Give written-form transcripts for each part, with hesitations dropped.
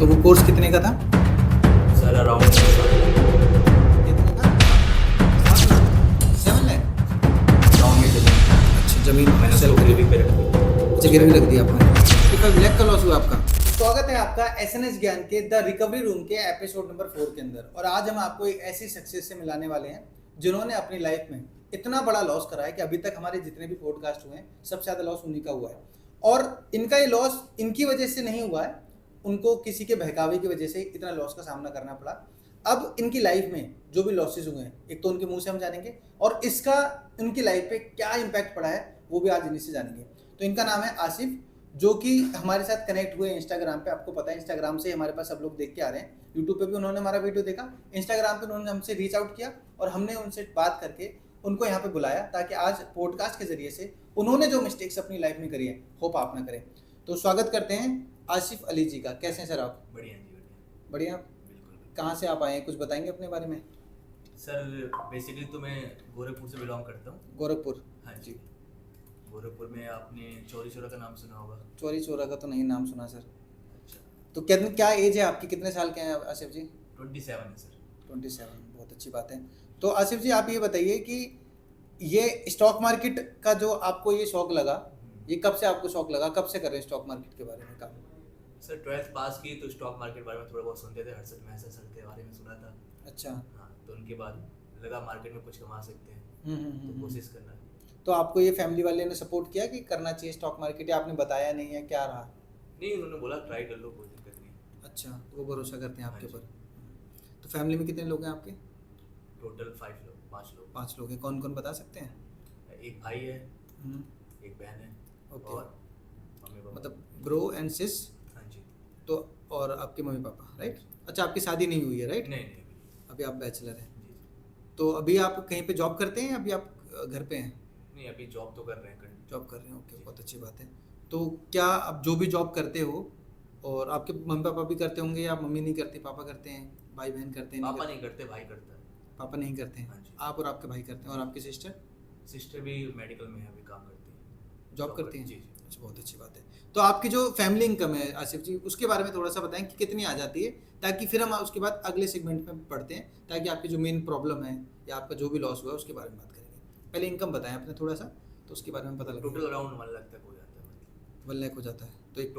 तो वो कोर्स कितने का था? सर अराउंड कितने का? 7 लाख? अराउंड में जमीन अच्छा, जमीन मैंने सेल उसको करी। गिरवी पे रख दी। अच्छा, गिरवी रख दिया आपने। 55 लाख का लॉस हुआ आपका। स्वागत है आपका एसएनएस ज्ञान के द रिकवरी रूम के एपिसोड नंबर 4 के अंदर। और आज हम आपको एक ऐसी सक्सेस से मिलाने वाले हैं जिन्होंने अपनी लाइफ में इतना बड़ा लॉस करा है कि अभी तक हमारे जितने भी पॉडकास्ट हुए हैं सबसे ज़्यादा लॉस उन्हीं का हुआ है। और इनका ये लॉस इनकी वजह से नहीं हुआ है, उनको किसी के बहकावे की वजह से इतना लॉस का सामना करना पड़ा। अब इनकी लाइफ में जो भी लॉसेस हुए हैं, एक तो उनके मुंह से हम जानेंगे और इसका उनकी लाइफ पे क्या इम्पैक्ट पड़ा है वो भी आज इन्हीं से जानेंगे। तो इनका नाम है आसिफ, जो कि हमारे साथ कनेक्ट हुए इंस्टाग्राम पे। आपको पता है इंस्टाग्राम से हमारे पास सब लोग देख के आ रहे हैं। यूट्यूब पे भी उन्होंने हमारा वीडियो देखा, इंस्टाग्राम पे उन्होंने हमसे रीच आउट किया और हमने उनसे बात करके उनको यहाँ पे बुलाया ताकि आज पॉडकास्ट के जरिए से उन्होंने जो मिस्टेक्स अपनी लाइफ में करी है होप आप ना करें। तो स्वागत करते हैं आसिफ अली जी का। कैसे हैं सर आप? बढ़िया जी, बढ़िया। बढ़िया। बिल्कुल। कहाँ से आप आए हैं, कुछ बताएंगे अपने बारे में? सर बेसिकली तो मैं गोरखपुर से बिलोंग करता हूँ। गोरखपुर? हाँ जी। गोरखपुर में आपने चौरी चौरा का नाम सुना होगा। चौरी चौरा का तो नहीं नाम सुना सर। अच्छा। तो क्या एज है आपकी, कितने साल के हैं आसिफ जी? 27 है सर। 27, बहुत अच्छी बात है। तो आसिफ जी आप ये बताइए कि ये स्टॉक मार्केट का जो आपको ये शौक लगा, ये कब से आपको शौक लगा, कब से कर रहे हैं स्टॉक मार्केट के बारे में काम? सर 12th पास की तो स्टॉक मार्केट बारे में थोड़ा बहुत सुनते थे, हर्षद मेहता सर के बारे में सुना था। अच्छा। हाँ, तो उनके बाद लगा मार्केट में कुछ कमा सकते हैं, तो कोशिश करना है। तो आपको ये फैमिली वाले ने सपोर्ट किया कि करना चाहिए स्टॉक मार्केट, या आपने बताया नहीं है, क्या रहा? नहीं, उन्होंने बोला ट्राई कर लो, कोई दिक्कत नहीं। अच्छा, तो वो भरोसा करते हैं आपके हाँ ऊपर। तो फैमिली में कितने लोग हैं आपके? टोटल 5 लोग। 5 लोग हैं। कौन कौन बता सकते हैं? एक भाई है, हम्म, एक बहन है ओके। और मम्मी पापा। मतलब ब्रो एंड सिस। हाँ जी। तो और आपके मम्मी पापा, राइट? अच्छा, आपकी शादी नहीं हुई है, राइट? नहीं नहीं अभी आप बैचलर हैं। जी। तो अभी आप कहीं पे जॉब करते हैं, अभी आप घर पे हैं? नहीं, अभी जॉब तो कर रहे हैं। जॉब कर रहे हैं, ओके, बहुत अच्छी बात है। तो क्या आप जो भी जॉब करते हो, और आपके मम्मी पापा भी करते होंगे या मम्मी नहीं करती, पापा करते हैं, भाई बहन करते हैं? पापा नहीं करते, भाई करता है। पापा नहीं करते हाँ हैं, जी। आप और आपके भाई करते हैं। और आपकी सिस्टर सिस्टर भी मेडिकल में है, अभी काम करती है। जॉब करती हैं? जी जी। अच्छा, बहुत अच्छी बात है। तो आपकी जो फैमिली इनकम है आसिफ जी, उसके बारे में थोड़ा सा बताएं कि कितनी आ जाती है, ताकि फिर हम उसके बाद अगले सेगमेंट में पढ़ते हैं, ताकि आपकी जो मेन प्रॉब्लम है या आपका जो भी लॉस हुआ है उसके बारे में बात करेंगे। पहले इनकम बताएं अपने थोड़ा सा, तो उसके बारे में पता लगे। टोटल अराउंड 1 लाख तक हो जाता है। मतलब 1 लाख हो जाता है, तो एक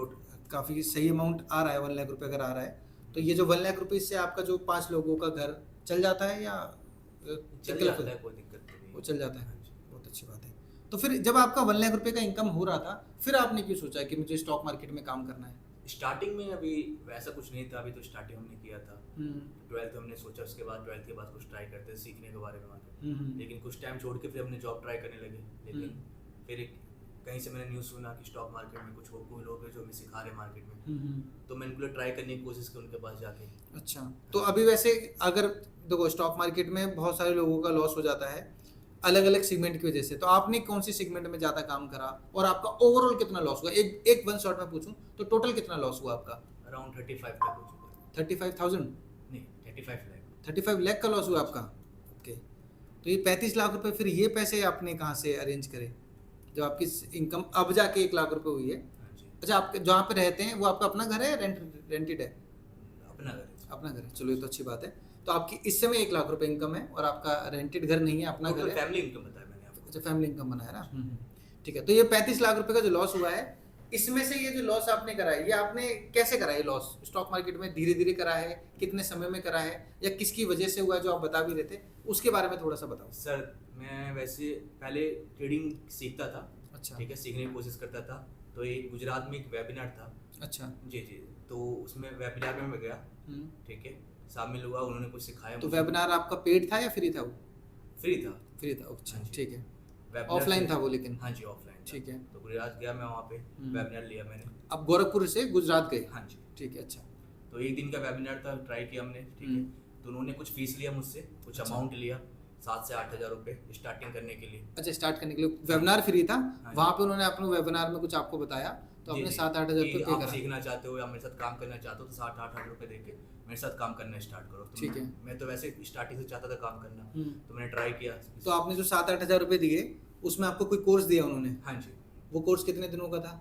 काफ़ी सही अमाउंट आ रहा है। 1 लाख रुपये अगर आ रहा है तो ये जो 1 लाख रुपये, इससे आपका जो 5 लोगों का घर चल जाता है या चल जाता है, कोई दिक्कत नहीं। वो चल जाता है? हाँ जी। बहुत अच्छी बात है। तो फिर जब आपका 1 लाख रुपए का इनकम हो रहा था, फिर आपने क्यों सोचा कि मुझे स्टॉक मार्केट में काम करना है? स्टार्टिंग में अभी वैसा कुछ नहीं था, अभी तो स्टार्टिंग हमने किया था। हम्म, 12th हमने सोचा, उसके बाद 12th के बाद कुछ ट्राई करते हैं सीखने के बारे में मार्केट। हम्म, लेकिन कुछ टाइम छोड़ के फिर हमने जॉब ट्राई करने लगे। लेकिन फिर कहीं से मैंने न्यूज़ सुना कि स्टॉक मार्केट में कुछ कोई लोग हैं जो हमें सिखा रहे हैं मार्केट में, हम्म। तो मैंने उनको ट्राई करने की कोशिश की उनके पास जाके। अच्छा, तो अभी वैसे अगर देखो स्टॉक मार्केट में बहुत सारे लोगों का लॉस हो जाता है अलग अलग सेगमेंट की वजह से, तो आपने कौन सी सेगमेंट में ज़्यादा काम करा और आपका ओवरऑल कितना लॉस हुआ? एक वन शॉट में पूछूं तो टोटल कितना लॉस हुआ आपका? अराउंड 35 तक हो चुका है। 35,000? नहीं, 35 लाख। 35 लाख का लॉस हुआ आपका? ओके। तो ये 35 लाख रुपए, फिर ये पैसे आपने कहाँ से अरेंज करे जब आपकी इनकम अब जाके 1 लाख रुपए हुई है? हाँ जी। अच्छा, आप जहाँ पे रहते हैं वो आपका अपना घर है, रेंटेड है? अपना घर है। अपना घर है, चलो ये तो अच्छी बात है। तो आपकी इस समय 1 लाख रुपए इनकम है और आपका रेंटेड घर नहीं है, अपना घर टोटल है। फैमिली इनकम बताया मैंने आपको। अच्छा, फैमिली इनकम बनाया ना। ठीक है। तो ये 35 लाख रुपए का जो लॉस हुआ है, इसमें से ये जो लॉस आपने करा है, ये आपने कैसे करा है? ये लॉस स्टॉक मार्केट में धीरे धीरे करा है, कितने समय में करा है, या किसकी वजह से हुआ है जो आप बता भी रहे थे, उसके बारे में थोड़ा सा बताओ। सर मैं वैसे पहले ट्रेडिंग सीखता था। अच्छा। ठीक है, सीखने की कोशिश करता था। तो एक गुजरात में एक वेबिनार था। अच्छा। जी जी। तो उसमें वेबिनार में मैं गया। ठीक है, शामिल हुआ, उन्होंने कुछ सिखाया तो मुझे। वेबिनार आपका पेड था या फ्री था वो? फ्री था। फ्री था, अच्छा, हाँ जी। ठीक है। वेबिनार ऑफलाइन से- था वो लेकिन? हाँ जी, ऑफलाइन था। ठीक है। तो गुजरात गया मैं, वहाँ पे वेबिनार लिया मैंने। अब गोरखपुर से गुजरात गए? हाँ जी। ठीक है, अच्छा। तो एक दिन का वेबिनार था, ट्राई किया हमने। ठीक है, तो उन्होंने कुछ फीस लिया मुझसे, कुछ अच्छा। अमाउंट लिया 7 से 8 हज़ार रुपये स्टार्टिंग करने के लिए। अच्छा, स्टार्ट करने के लिए वेबिनार फ्री था? हाँ। वहाँ पे उन्होंने अपने वेबिनार में कुछ आपको बताया, तो जी, आपने जी, 7-8 हज़ार कि रुपये पे आप करा? सीखना चाहते हो या मेरे साथ काम करना चाहते हो तो 7-8 हज़ार रुपये देके मेरे साथ काम करना स्टार्ट करो। तो ठीक है। मैं तो वैसे स्टार्टिंग से चाहता था काम करना, तो मैंने ट्राई किया। तो आपने जो 7-8 हज़ार रुपये दिए, उसमें आपको कोई कोर्स दिया उन्होंने? हाँ जी। वो कोर्स कितने दिनों का था?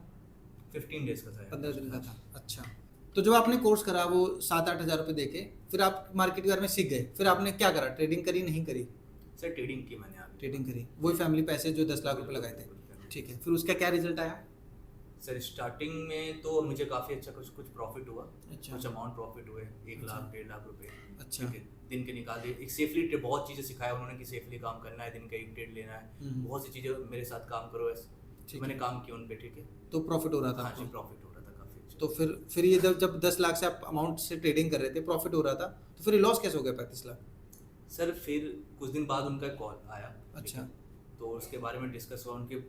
15 डेज का था। 15 दिन का था, अच्छा। तो जब आपने कोर्स करा वो 7-8 हज़ार रुपये देके, फिर आप मार्केट के बारे में सीख गए, फिर आपने क्या करा, ट्रेडिंग करी नहीं करी? सर ट्रेडिंग की मैंने आगे। ट्रेडिंग करी, वही फैमिली पैसे जो 10 लाख रुपए लगाए थे। ठीक है, फिर उसका क्या रिजल्ट आया? सर स्टार्टिंग में तो मुझे काफ़ी अच्छा कुछ कुछ प्रॉफिट हुआ। अच्छा। कुछ अमाउंट प्रॉफिट हुए, 1 अच्छा। लाख 1.5 लाख रुपए। अच्छा। ठीक है, दिन के निकाल दिए। एक सेफली बहुत चीज़ें सिखाया उन्होंने कि सेफली काम करना है, दिन का एक ट्रेड लेना है, बहुत सी चीज़ें मेरे साथ काम करो ऐसे। ठीक मैंने है। काम किया उन पे। ठीक है, तो प्रॉफिट हो रहा था हाँ जी, आपको? प्रॉफिट हो रहा था काफ़ी अच्छा। तो फिर ये जब 10 लाख से आप अमाउंट से ट्रेडिंग कर रहे थे, प्रॉफिट हो रहा था, तो फिर ये लॉस कैसे हो गया 35 लाख? सर फिर कुछ दिन बाद उनका कॉल आया। ठीक अच्छा। है, तो उसके बारे में डिस्कस हुआ उनके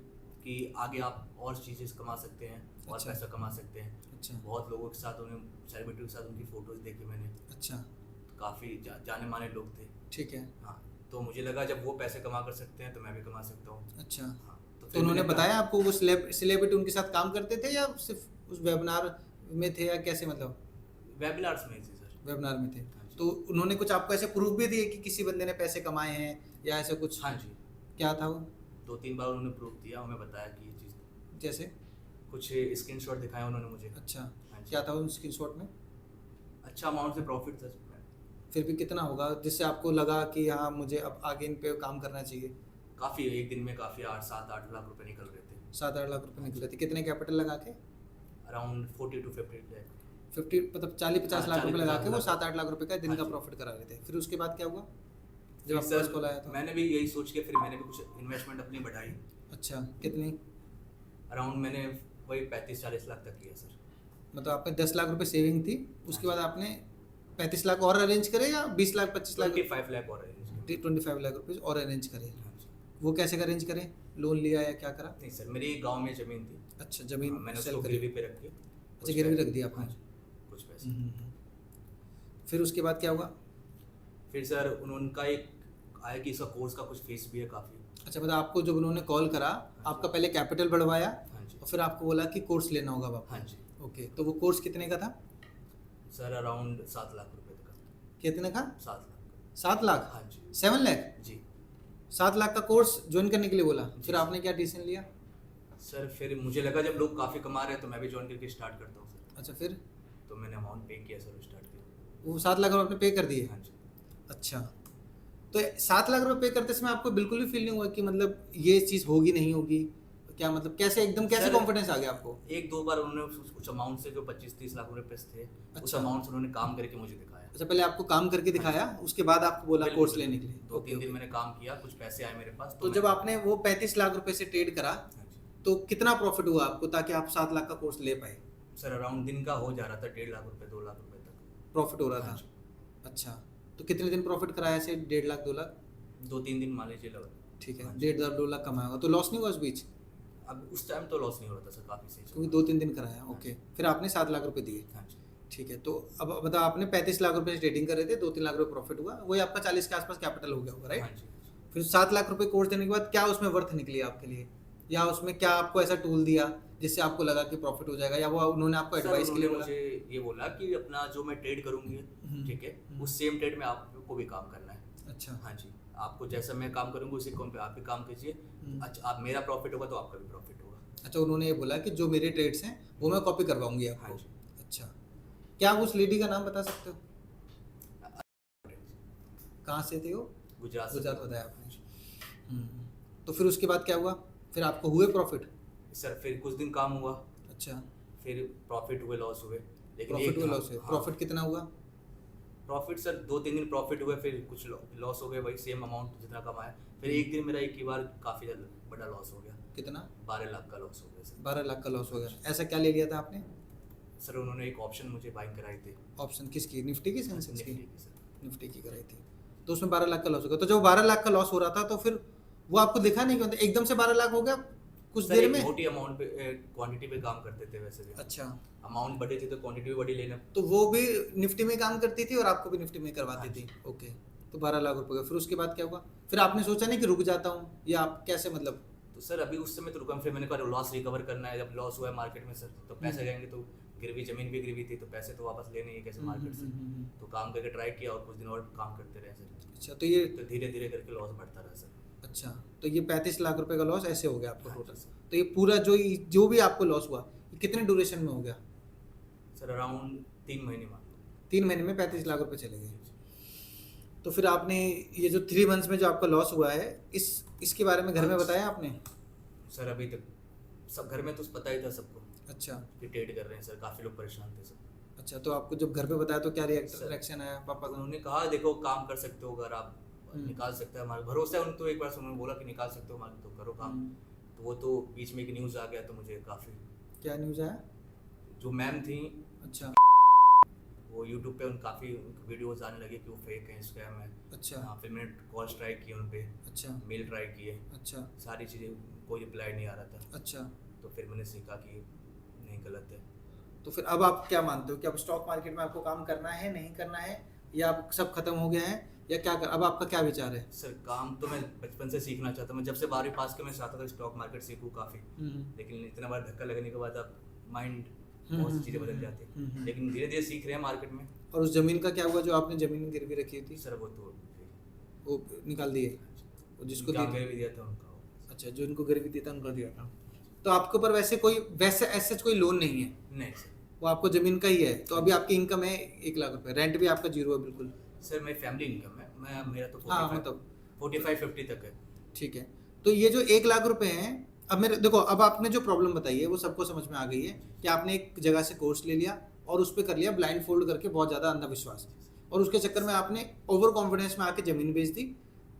कि आगे आप और चीज़ें कमा सकते हैं और अच्छा। पैसा कमा सकते हैं। अच्छा। बहुत लोगों के साथ उन्हें सेलिब्रिटी के साथ उनकी फ़ोटोज़ देखी मैंने। अच्छा। काफ़ी जाने माने लोग थे। ठीक है। हाँ, तो मुझे लगा जब वो पैसे कमा कर सकते हैं तो मैं भी कमा सकता हूँ। अच्छा। हाँ, तो फिर उन्होंने मैंने बताया आपको वो सेलिब्रिटी उनके साथ काम करते थे या सिर्फ उस वेबिनार में थे, या कैसे, मतलब वेबिनार्स में थी सर। वेबिनार में थे? हाँ जी। तो उन्होंने कुछ आपको ऐसे प्रूफ भी दिए कि किसी बंदे ने पैसे कमाए हैं या ऐसा कुछ? हाँ जी, क्या था वो? 2-3 बार उन्होंने प्रूफ दिया, उन्हें बताया कि ये चीज़, जैसे? कुछ स्क्रीनशॉट दिखाया उन्होंने मुझे। अच्छा। हाँ जी। क्या था उस स्क्रीनशॉट में? अच्छा अमाउंट से प्रॉफिट था। फिर भी कितना होगा जिससे आपको लगा कि हाँ मुझे अब आगे इन पे काम करना चाहिए? काफ़ी, एक दिन में काफ़ी 7-8 लाख रुपए निकल रहे थे। 7-8 लाख रुपए निकले थे? कितने कैपिटल लगा के? Around 40 to 50 lakh. 50, मतलब 40-50 लाख रुपए लगा के वो 40-50 7-8 लाख रुपए का दिन हाँ का जी। प्रॉफिट करा रहे थे। फिर उसके बाद क्या हुआ जब फिर आपके सर, पास कॉल आया तो? मैंने भी यही सोच के फिर मैंने भी कुछ इन्वेस्टमेंट अपनी बढ़ाई। अच्छा, कितनी? अराउंड मैंने वही 35-40 लाख तक किया सर। मतलब आपने 10 लाख रुपए सेविंग थी, उसके बाद आपने 35 लाख और अरेंज करे या 20 लाख 25 लाख? 25 लाख और arrange किए। 25 लाख रुपए और अरेंज करे। हाँ जी। वो कैसे अरेंज करे? लोन लिया या क्या करा? नहीं सर, मेरी गांव में ज़मीन थी। अच्छा, जमीन मैंने सेल उसको करी? गिरवी पे रख के अच्छा, गिरवी रख दी आपने? हाँ जी, कुछ पैसे। फिर उसके बाद क्या हुआ? फिर सर उनका एक आया कि इसका कोर्स का कुछ फीस भी है काफ़ी। अच्छा, मतलब आपको जब उन्होंने कॉल करा, आपका पहले कैपिटल बढ़वाया हाँ जी। और फिर आपको बोला कि कोर्स लेना होगा आपको? हाँ जी। ओके, तो वो कोर्स कितने का था? सर अराउंड 7 लाख रुपए तक का। कितने का? 7 लाख। 7 लाख? हाँ जी। 7 लाख? जी 7 लाख का कोर्स ज्वाइन करने के लिए बोला? जी। फिर आपने क्या डिसीजन लिया? सर फिर मुझे लगा जब लोग काफ़ी कमा रहे हैं तो मैं भी ज्वाइन करके स्टार्ट करता हूँ सर। अच्छा, फिर तो मैंने अमाउंट पे किया सर, स्टार्ट किया। वो 7 लाख रुपए आपने पे कर दिए? हाँ जी। अच्छा, तो 7 लाख रुपए पे करते समय आपको बिल्कुल भी फील नहीं हुआ कि मतलब ये चीज़ होगी नहीं होगी? क्या मतलब कैसे एकदम कैसे सर, कॉन्फिडेंस आ गया आपको? 1-2 बार उन्होंने कुछ अमाउंट से जो 25-30 लाख रुपए थे, उस अच्छा। अमाउंट से उन्होंने काम करके मुझे दिखाया। अच्छा, पहले आपको काम करके दिखाया, उसके बाद आपको बोला बिल्कुल, कोर्स लेने के लिए? 2-3 दिन मैंने काम किया, कुछ पैसे आए मेरे पास। तो जब आपने वो 35 लाख रुपए से ट्रेड करा, हाँ जी। तो कितना प्रॉफिट हुआ आपको ताकि आप 7 लाख का कोर्स ले पाए? सर अराउंड दिन का हो जा रहा था 1.5 लाख रुपए 2 लाख रुपए तक। प्रॉफिट हो रहा हाँ था? जी। अच्छा, तो कितने दिन प्रॉफिट कराया ऐसे 1.5 लाख 2 लाख? 2-3 दिन मान लीजिए लगा। ठीक है, हाँ जी। 1.5 लाख 2 लाख कमाया होगा, तो लॉस नहीं हुआ उस बीच? अब उस टाइम तो लॉस नहीं हो रहा था सर, काफ़ी सही चल क्योंकि रहा 2-3 दिन कराया। ओके, फिर आपने 7 लाख रुपए दिए? था। हाँ जी। ठीक है, तो अब बताओ, आपने 35 लाख रुपए से ट्रेडिंग कर रहे थे, 2-3 लाख रुपए प्रॉफिट हुआ, वही आपका 40 के आसपास कैपिटल हो गया होगा, राइट? हाँ जी, हाँ जी। फिर 7 लाख रुपए कोर्स देने के बाद क्या उसमें वर्थ निकली आपके लिए, या उसमें क्या आपको ऐसा टूल दिया जिससे आपको लगा कि प्रॉफिट हो जाएगा, या वो उन्होंने आपको सर, एडवाइस के लिए उन्होंने बोला? मुझे ये बोला कि अपना जो मैं ट्रेड करूंगी, ठीक है, उस सेम ट्रेड में आपको भी काम करना है। अच्छा। हाँ जी, आपको जैसा मैं काम करूंगा उसी कौन पे आप भी काम कीजिए। अच्छा, आप मेरा प्रॉफिट होगा तो आपका भी प्रॉफिट होगा। अच्छा, उन्होंने ये बोला कि जो मेरे ट्रेड्स हैं वो मैं कॉपी करवाऊंगी आपको? हाँ जी। अच्छा, क्या आप उस लेडी का नाम बता सकते हो? कहाँ से थे वो? गुजरात से। गुजरात बताया आपने। तो फिर उसके बाद क्या हुआ? फिर आपको हुए प्रॉफिट? सर फिर कुछ दिन काम हुआ, अच्छा, फिर प्रॉफिट हुए लॉस हुए, लेकिन प्रॉफिट हुए हाँ, लॉस हुए? प्रॉफिट कितना हुआ? प्रॉफिट सर 2-3 दिन प्रॉफिट हुए, फिर कुछ लॉस हो गए, वही सेम अमाउंट जितना कमाया। फिर एक दिन मेरा एक ही बार काफ़ी बड़ा लॉस हो गया। कितना? 12 लाख का लॉस हो गया सर। 12 लाख का लॉस हो गया। ऐसा क्या ले लिया था आपने? सर उन्होंने एक ऑप्शन मुझे बाइंग कराई थी। ऑप्शन किसकी? निफ्टी की, सेंसेक्स की? निफ्टी की सर। निफ्टी की कराई थी, तो उसमें 12 लाख का लॉस हो गया। तो जब 12 लाख का लॉस हो रहा था तो फिर वो आपको दिखा नहीं, क्यों एकदम से 12 लाख हो गया कुछ सर देर एक में? मोटी अमाउंट पे क्वांटिटी पे काम करते थे वैसे भी। अच्छा, अमाउंट बड़ी थी तो क्वांटिटी भी बड़ी लेना। तो वो भी निफ्टी में काम करती थी और आपको भी निफ्टी में करवाती हाँ थी? ओके, तो 12 लाख रुपए का। फिर उसके बाद क्या हुआ? फिर आपने सोचा नहीं कि रुक जाता हूँ, या आप कैसे, मतलब? तो सर अभी उस समय तो रुका, फिर मैंने कहा लॉस रिकवर करना है। जब लॉस हुआ है मार्केट में सर, तो पैसे जाएंगे, तो गिरवी जमीन भी गिरवी थी, तो पैसे तो वापस लेने ही कैसे मार्केट से। तो काम करके ट्राई किया और कुछ दिन और काम करते रहे सर। अच्छा, तो ये तो धीरे धीरे करके लॉस बढ़ता रहा सर। अच्छा, तो ये 35 लाख रुपए का लॉस ऐसे हो गया आपको हाँ टोटल? जी सर। तो ये पूरा जो भी आपको लॉस हुआ, ये कितने ड्यूरेशन में हो गया? सर अराउंड 3 महीने मान लो। 3 महीने में 35 लाख रुपए चले गए। तो फिर आपने ये जो 3 मंथ्स में जो आपका लॉस हुआ है, इसके बारे में घर में बताया आपने? सर अभी तक सब घर में तो पता ही था सबको अच्छा कि ट्रेड कर रहे हैं सर, काफ़ी लोग परेशान थे सब। अच्छा, तो आपको जब घर पे बताया तो क्या रिएक्शन आया पापा का? उन्होंने कहा देखो काम कर सकते हो, अगर आप निकाल सकते हैं, हमारा भरोसा है उन, तो एक बार उन्होंने बोला कि निकाल सकते हो हमारे, तो करो काम। तो वो तो बीच में एक न्यूज़ आ गया, तो मुझे काफ़ी। क्या न्यूज़ आया? जो मैम थी अच्छा वो यूट्यूब पे उन काफ़ी वीडियोस आने लगे कि वो फेक है, स्कैम है। अच्छा हाँ, फिर मैंने कॉल्स ट्राई किए उन पे, अच्छा मेल ट्राई किए, अच्छा सारी चीज़ें, कोई रिप्लाई नहीं आ रहा था। अच्छा। तो फिर मैंने सीखा कि नहीं, गलत है। तो फिर अब आप क्या मानते हो कि अब स्टॉक मार्केट में आपको काम करना है, नहीं करना है, या अब सब खत्म हो गया है, या क्या अब आपका क्या विचार है? सर काम तो मैं बचपन से सीखना चाहता, मैं जब से 12वीं पास के मैं चाहता था स्टॉक मार्केट सीखूँ काफ़ी, लेकिन इतना बार धक्का लगने के बाद अब माइंड बहुत सी चीज़ें बदल जाती हैं, लेकिन धीरे धीरे सीख रहे हैं मार्केट में। और उस जमीन का क्या हुआ जो आपने जमीन गिरवी रखी थी? सर वो तो वो निकाल दिए, वो जिसको गिरवी भी दिया था उनका। अच्छा, जो इनको गिरवी दिया था उनको दिया था। तो आपके ऊपर वैसे ऐसे कोई लोन नहीं है? नहीं सर, वो आपको जमीन का ही है। तो अभी आपकी इनकम है 1 लाख रुपए, रेंट भी आपका 0 है बिल्कुल? सर मेरी फैमिली इनकम है, मेरा तो हाँ मतलब 45-50 तक है। ठीक है। तो ये जो 1 लाख रुपए हैं, अब मेरे देखो, अब आपने जो प्रॉब्लम बताई है वो सबको समझ में आ गई है कि आपने एक जगह से कोर्स ले लिया और उस पर कर लिया ब्लाइंड फोल्ड करके, बहुत ज़्यादा अंधविश्वास, और उसके चक्कर में आपने ओवर कॉन्फिडेंस में आके ज़मीन बेच दी,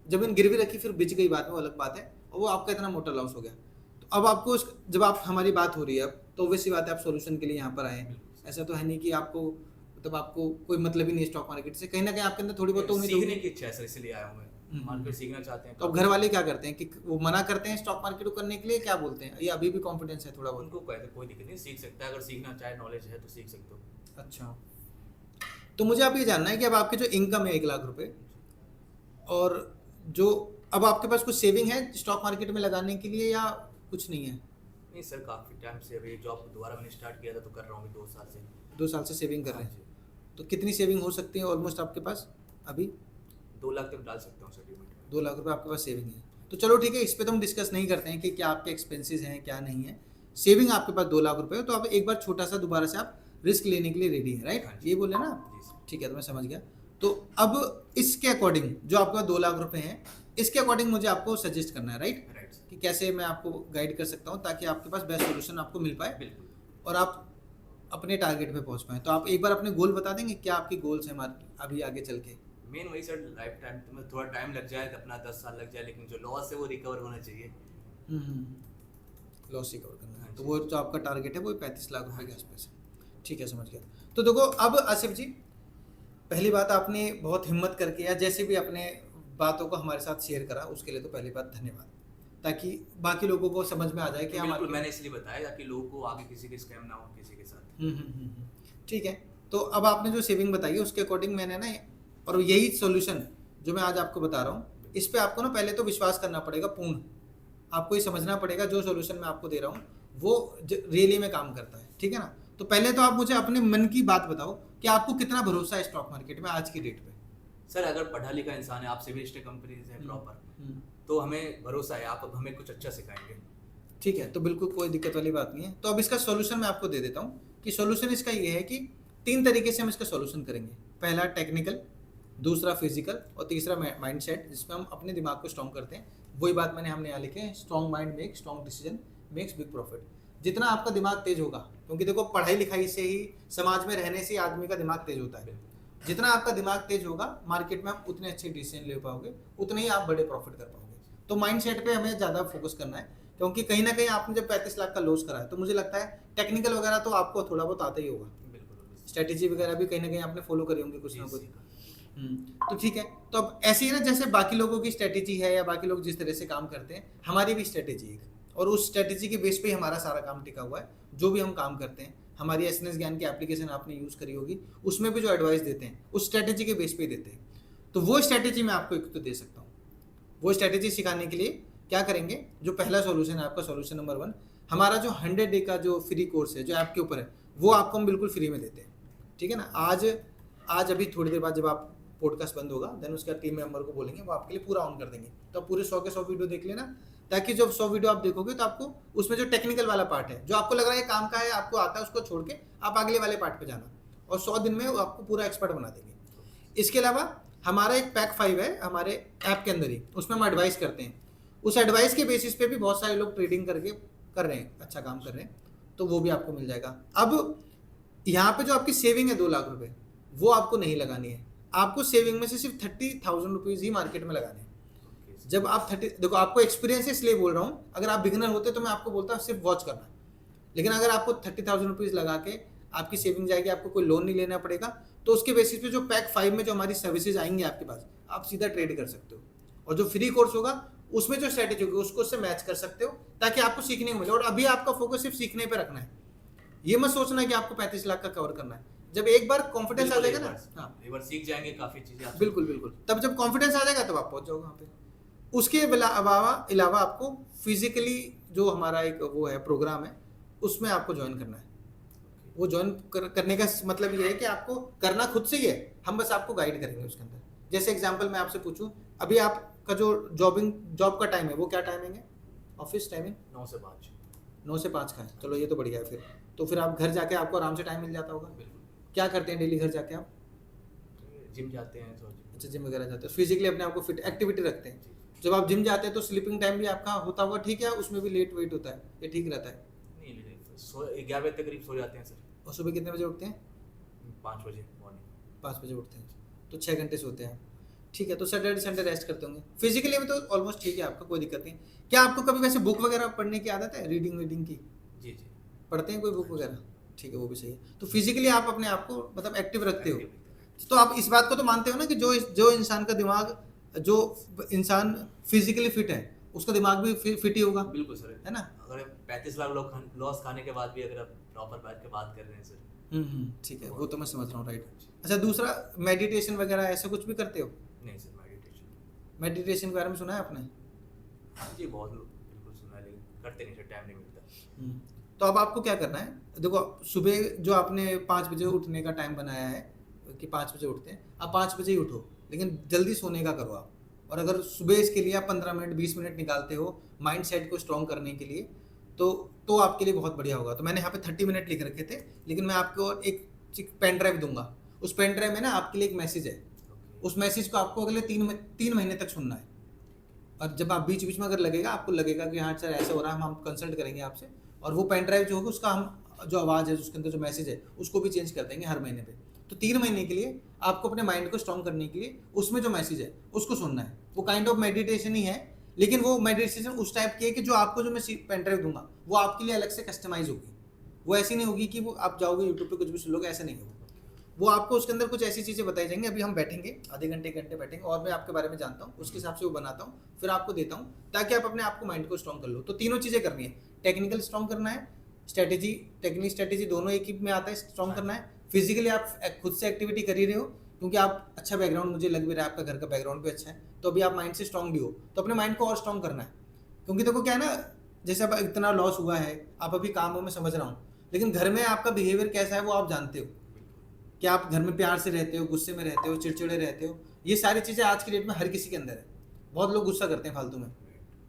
ज़मीन गिरवी रखी, फिर बिच गई, बात में अलग बात है, और वो आपका इतना मोटा लॉस हो गया। तो अब आपको जब आप हमारी बात हो रही है अब, तो वैसी बात है आप सोल्यूशन के लिए यहाँ पर आए। ऐसा तो है नहीं कि आपको मतलब आपको कोई मतलब ही नहीं है स्टॉक मार्केट से, कहीं ना कहीं आपके अंदर थोड़ी बहुत तो उम्मीद सीखने की इच्छा है सर, इसलिए आया हूँ मैं, मार्केट सीखना चाहते हैं। तो अब घर वाले क्या करते हैं कि वो मना करते हैं स्टॉक मार्केट को करने के लिए, क्या बोलते हैं, या अभी भी कॉन्फिडेंस है थोड़ा बहुत? उनको कोई दिक्कत नहीं, सीख सकता है, अगर सीखना चाहे, नॉलेज है तो सीख सकते हो। अच्छा, तो मुझे आप ये जानना है कि अब आपकी जो इनकम है 1 लाख रुपए, और जो अब आपके पास कुछ सेविंग है स्टॉक मार्केट में लगाने के लिए, या कुछ नहीं है? नहीं सर, काफ़ी टाइम से, अभी जॉब दोबारा मैंने स्टार्ट किया था तो कर रहा हूँ 2 साल से। 2 साल से सेविंग कर रहे हैं? तो कितनी सेविंग हो सकती है ऑलमोस्ट आपके पास अभी? 2 लाख तक डाल सकता हूँ सर्टिफिकेट। 2 लाख रुपए आपके पास सेविंग है। तो चलो ठीक है, इस पे तो हम डिस्कस नहीं करते हैं कि क्या आपके एक्सपेंसेस हैं क्या नहीं है। सेविंग आपके पास 2 लाख रुपए है, तो आप एक बार छोटा सा दोबारा से आप रिस्क लेने के लिए रेडी है, राइट? ये बोले ना? ठीक है, तो मैं समझ गया। तो अब इसके अकॉर्डिंग जो आपका 2 लाख रुपए हैं, इसके अकॉर्डिंग मुझे आपको सजेस्ट करना है, राइट? कि कैसे मैं आपको गाइड कर सकता हूँ ताकि आपके पास बेस्ट सोल्यूशन आपको मिल पाए और आप अपने टारगेट पे पहुँच पाए। तो आप एक बार अपने गोल बता देंगे, क्या आपके गोल्स हैं अभी आगे चल के? मेन वही सर, लाइफ टाइम तो थोड़ा टाइम लग जाए, अपना 10 साल लग जाए, लेकिन जो लॉस है वो रिकवर होना चाहिए। लॉस रिकवर करना है, तो वो जो आपका टारगेट है वो 35 लाख रुपए के आसपास है। ठीक है, समझ गया। तो देखो अब आसिफ जी, पहली बात आपने बहुत हिम्मत करके या जैसे भी अपने बातों को हमारे साथ शेयर करा, उसके लिए तो पहली बात धन्यवाद, ताकि बाकी लोगों को समझ में आ जाए कि बिल्कुल, मैंने इसलिए बताया ताकि लोगों को आगे किसी के स्कैम ना हो किसी के साथ। ठीक है। तो अब आपने जो सेविंग बताई है उसके अकॉर्डिंग मैंने ना, और यही सॉल्यूशन जो मैं आज आपको बता रहा हूँ, इस पे आपको ना पहले तो विश्वास करना पड़ेगा पूर्ण। आपको ये समझना पड़ेगा जो सॉल्यूशन मैं आपको दे रहा हूँ वो रियली में काम करता है, ठीक है ना? तो पहले तो आप मुझे अपने मन की बात बताओ कि आपको कितना भरोसा है स्टॉक मार्केट में आज की डेट पे? सर अगर पढ़ा लिखा इंसान है, आप सिविल स्टेट कंपनीज है प्रॉपर, तो हमें भरोसा है आप हमें कुछ अच्छा सिखाएंगे। ठीक है, तो बिल्कुल कोई दिक्कत वाली बात नहीं है। तो अब इसका सॉल्यूशन मैं आपको दे देता हूँ कि सॉल्यूशन इसका ये है कि 3 तरीके से हम इसका सॉल्यूशन करेंगे। पहला टेक्निकल, दूसरा फिजिकल, और तीसरा माइंड सेट, जिसमें हम अपने दिमाग को स्ट्रॉन्ग करते हैं। वही बात हमने यहाँ लिखे हैं, strong mind make strong decision makes big profit. जितना आपका दिमाग तेज होगा, क्योंकि देखो पढ़ाई लिखाई से ही, समाज में रहने से आदमी का दिमाग तेज होता है, जितना आपका दिमाग तेज होगा मार्केट में आप उतने अच्छे डिसीजन ले पाओगे, उतने ही आप बड़े प्रॉफिट कर पाओगे। तो माइंड सेट पे हमें ज़्यादा फोकस करना है, क्योंकि कहीं ना कहीं आपने जब 35 लाख का लॉस करा है, तो मुझे लगता है टेक्निकल वगैरह तो आपको थोड़ा बहुत आता ही होगा, स्ट्रेटेजी वगैरह भी कहीं ना कहीं आपने फॉलो करी होंगी कुछ ना कुछ। तो ठीक है, तो अब ऐसे ही ना जैसे बाकी लोगों की स्ट्रेटेजी है या बाकी लोग जिस तरह से काम करते हैं, हमारी भी स्ट्रेटेजी है, और उस स्ट्रेटेजी के बेस पे हमारा सारा काम टिका हुआ है। जो भी हम काम करते हैं, हमारी एसएनएस ज्ञान की एप्लीकेशन आपने यूज़ करी होगी, उसमें भी जो एडवाइस देते हैं उस स्ट्रेटेजी के बेस पे देते हैं। तो वो स्ट्रेटेजी मैं आपको एक तो दे सकता हूँ। वो स्ट्रेटेजी सिखाने के लिए क्या करेंगे, जो पहला सॉल्यूशन है आपका, सॉल्यूशन नंबर 1, हमारा जो 100 डे का जो फ्री कोर्स है जो ऐप के ऊपर है, वो आपको हम बिल्कुल फ्री में देते हैं, ठीक है ना? आज अभी थोड़ी देर बाद जब आप पॉडकास्ट बंद होगा, देन उसका टीम मेंबर को बोलेंगे, वो आपके लिए पूरा ऑन कर देंगे। तो आप पूरे 100 के 100 वीडियो देख लेना, ताकि जब 100 वीडियो आप देखोगे तो आपको उसमें जो टेक्निकल वाला पार्ट है, जो आपको लग रहा है काम का है, आपको आता है, उसको छोड़ के आप अगले वाले पार्ट पे जाना, और 100 दिन में वो आपको पूरा एक्सपर्ट बना देंगे। इसके अलावा हमारा एक पैक 5 है हमारे ऐप के अंदर ही, उसमें हम एडवाइस करते हैं। उस एडवाइस के बेसिस पे भी बहुत सारे लोग ट्रेडिंग करके कर रहे हैं, अच्छा काम कर रहे हैं, तो वो भी आपको मिल जाएगा। अब यहाँ पे जो आपकी सेविंग है 2 लाख रुपए, वो आपको नहीं लगानी है। आपको सेविंग में से सिर्फ 30,000 रुपीज़ ही मार्केट में लगाने हैं। जब आप 30, देखो आपको एक्सपीरियंस इसलिए बोल रहा हूँ, अगर आप बिगिनर होते तो मैं आपको बोलता हूँ सिर्फ वॉच करना, लेकिन अगर आपको 30,000 रुपीज़ लगा के आपकी सेविंग जाएगी, आपको कोई लोन नहीं लेना पड़ेगा, तो उसके बेसिस पे जो पैक 5 में जो हमारी सर्विसेज आएंगी आपके पास, आप सीधा ट्रेड कर सकते हो। और जो फ्री कोर्स होगा उसमें जो स्ट्रेटेजी होगी उसको उससे मैच कर सकते हो, ताकि आपको सीखने को मिले। और अभी आपका फोकस सिर्फ सीखने पे रखना है, ये मत सोचना कि आपको 35 लाख का कवर करना है। जब एक बार कॉन्फिडेंस आ जाएगा ना, हाँ एक बार सीख जाएंगे काफी चीजें। बिल्कुल बिल्कुल, तब जब कॉन्फिडेंस आ जाएगा तब आप पहुंच जाओगे वहाँ पे। उसके अलावा आपको फिजिकली जो हमारा एक वो है प्रोग्राम है, उसमें आपको ज्वाइन करना है। वो ज्वाइन करने का मतलब ये है कि आपको करना खुद से ही है, हम बस आपको गाइड करेंगे उसके अंदर। जैसे एग्जांपल मैं आपसे पूछूं, अभी आपका जो जॉब का टाइम है वो क्या टाइमिंग है? ऑफिस टाइमिंग 9 से 5। 9 से 5 का है, चलो ये तो बढ़िया है। फिर तो फिर आप घर जाके आपको आराम से टाइम मिल जाता होगा। बिल्कुल। क्या करते हैं डेली घर जाके आप? जिम जाते हैं तो। अच्छा, जिम वगैरह जाते हैं, फिजिकली अपने आप को फिट एक्टिविटी रखते हैं। जब आप जिम जाते हैं तो स्लीपिंग टाइम भी आपका होता हुआ ठीक है, उसमें भी लेट वेट होता है, ये ठीक रहता है? नहीं, 11 बजे करीब सो जाते हैं सर। और सुबह कितने बजे उठते हैं? 5 बजे मॉर्निंग। 5 बजे उठते हैं, तो 6 घंटे सोते हैं, ठीक है। तो सैटरडे संडे रेस्ट करते होंगे। फिजिकली में तो ऑलमोस्ट ठीक है, आपका कोई दिक्कत नहीं। क्या आपको कभी वैसे बुक वगैरह पढ़ने की आदत है, रीडिंग की? जी जी। पढ़ते हैं कोई बुक वगैरह? ठीक है, वो भी सही है। तो फिजिकली आप अपने आप को मतलब एक्टिव रखते हो, तो आप इस बात को तो मानते हो ना कि जो इंसान का दिमाग, जो इंसान फिजिकली फिट है उसका दिमाग भी फिट ही होगा। बिल्कुल सर, है ना? अगर 35 लाख लॉस खाने के बाद भी अगर आप प्रॉपर बैठ के बात कर रहे हैं सर। ठीक है, वो तो मैं समझ रहा हूँ, राइट। अच्छा, दूसरा मेडिटेशन वगैरह ऐसा कुछ भी करते हो? नहीं सर, मेडिटेशन के बारे में सुना है आपने? जी बहुत लोग बिल्कुल सुना है, लेकिन करते नहीं सर, टाइम नहीं मिलता। तो अब आपको क्या करना है, देखो सुबह जो आपने 5 बजे उठने का टाइम बनाया है कि 5 बजे उठते हैं, आप 5 बजे ही उठो, लेकिन जल्दी सोने का करो आप। और अगर सुबह इसके लिए आप 15 मिनट 20 मिनट निकालते हो माइंड सेट को स्ट्रॉन्ग करने के लिए, तो आपके लिए बहुत बढ़िया होगा। तो मैंने यहाँ पे 30 मिनट लिख रखे थे, लेकिन मैं आपको एक पेन ड्राइव दूंगा। उस पेन ड्राइव में ना आपके लिए एक मैसेज है, उस मैसेज को आपको अगले 3 महीने तक सुनना है। और जब आप बीच बीच में अगर लगेगा, आपको लगेगा कि हाँ सर ऐसा हो रहा है, हम कंसल्ट करेंगे आपसे, और वो पेन ड्राइव जो होगा उसका हम जो आवाज़ है उसके अंदर जो मैसेज है उसको भी चेंज कर देंगे हर महीने पे। तो 3 महीने के लिए आपको अपने माइंड को स्ट्रॉन्ग करने के लिए उसमें जो मैसेज है उसको सुनना है। वो काइंड ऑफ मेडिटेशन ही है, लेकिन वो मेडिटेशन उस टाइप की है कि जो आपको जो मैं पेन ड्राइव दूंगा वो आपके लिए अलग से कस्टमाइज होगी। वो ऐसी नहीं होगी कि वो आप जाओगे यूट्यूब पे कुछ भी सुन लोगे, ऐसा नहीं होगा। वो आपको उसके अंदर कुछ ऐसी चीज़ें बताई जाएंगी। अभी हम बैठेंगे आधे घंटे बैठेंगे और मैं आपके बारे में जानता हूँ, उसके हिसाब से वो बनाता हूँ, फिर आपको देता हूँ ताकि आप अपने आप को माइंड को स्ट्रॉन्ग कर लो। तो तीनों चीज़ें करनी है, टेक्निकल स्ट्रॉन्ग करना है, स्ट्रेटेजी दोनों एक ही में आता है, स्ट्रॉन्ग करना है। फिजिकली आप खुद से एक्टिविटी कर ही रहे हो, क्योंकि आप अच्छा बैकग्राउंड मुझे लग भी रहा है, आपका घर का बैकग्राउंड भी अच्छा है, तो अभी आप माइंड से स्ट्रॉन्ग भी हो, तो अपने माइंड को और स्ट्रॉन्ग करना है। क्योंकि देखो क्या है ना, जैसे अब इतना लॉस हुआ है, आप अभी कामों में समझ रहा हूँ, लेकिन घर में आपका बिहेवियर कैसा है वो आप जानते हो कि आप घर में प्यार से रहते हो, गुस्से में रहते हो, चिड़चिड़े रहते हो। ये सारी चीज़ें आज की डेट में हर किसी के अंदर है। बहुत लोग गुस्सा करते हैं फालतू में,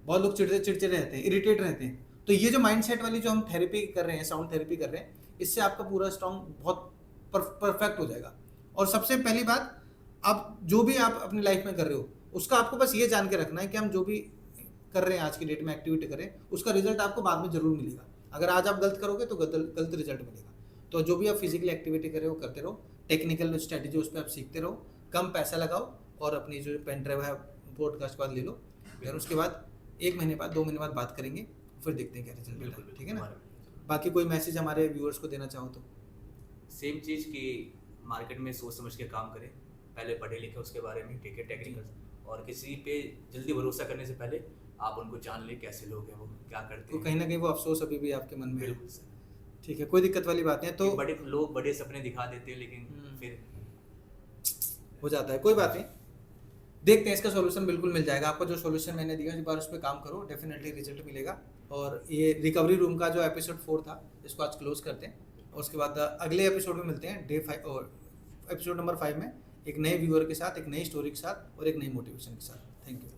बहुत लोग चिड़चिड़े रहते हैं, इरिटेट रहते हैं। तो ये जो माइंडसेट वाली जो हम थेरेपी कर रहे हैं, साउंड थेरेपी कर रहे हैं, इससे आपका पूरा स्ट्रॉन्ग बहुत परफेक्ट हो जाएगा। और सबसे पहली बात, आप जो भी आप अपनी लाइफ में कर रहे हो उसका आपको बस ये जान के रखना है कि हम जो भी कर रहे हैं आज की डेट में एक्टिविटी करें, उसका रिजल्ट आपको बाद में जरूर मिलेगा। अगर आज आप गलत करोगे तो गलत रिजल्ट मिलेगा। तो जो भी आप फिजिकली एक्टिविटी कर रहे हो करते रहो, टेक्निकल स्ट्रेटेजी उस पर आप सीखते रहो, कम पैसा लगाओ और अपनी जो पेन ड्राइव है पॉडकास्ट के बाद ले लो। फिर उसके बाद 1 महीने बाद 2 महीने बाद बात करेंगे, फिर देखते हैं क्या रिजल्ट मिलता है, ठीक है ना? बाकी कोई मैसेज हमारे व्यूअर्स को देना चाहो तो? सेम चीज़ कि मार्केट में सोच समझ के काम करें, पहले पढ़े लिखे उसके बारे में, ठीक है, टेक्निकल, और किसी पे जल्दी भरोसा करने से पहले आप उनको जान ले कैसे लोग हैं, वो क्या करते हैं। कहीं ना कहीं वो अफसोस अभी भी आपके मन में है। बिल्कुल सर, ठीक है, कोई दिक्कत वाली बात नहीं है। तो बड़े लोग बड़े सपने दिखा देते हैं, लेकिन फिर हो जाता है, कोई बात नहीं, देखते हैं इसका सॉल्यूशन बिल्कुल मिल जाएगा आपको। जो सॉल्यूशन मैंने दिया एक बार उस पर काम करो, डेफिनेटली रिजल्ट मिलेगा। और ये रिकवरी रूम का जो एपिसोड 4 था इसको आज क्लोज करते हैं, और उसके बाद अगले एपिसोड में मिलते हैं, डे 5 और एपिसोड नंबर 5 में, एक नए व्यूअर के साथ, एक नई स्टोरी के साथ और एक नई मोटिवेशन के साथ। Thank you.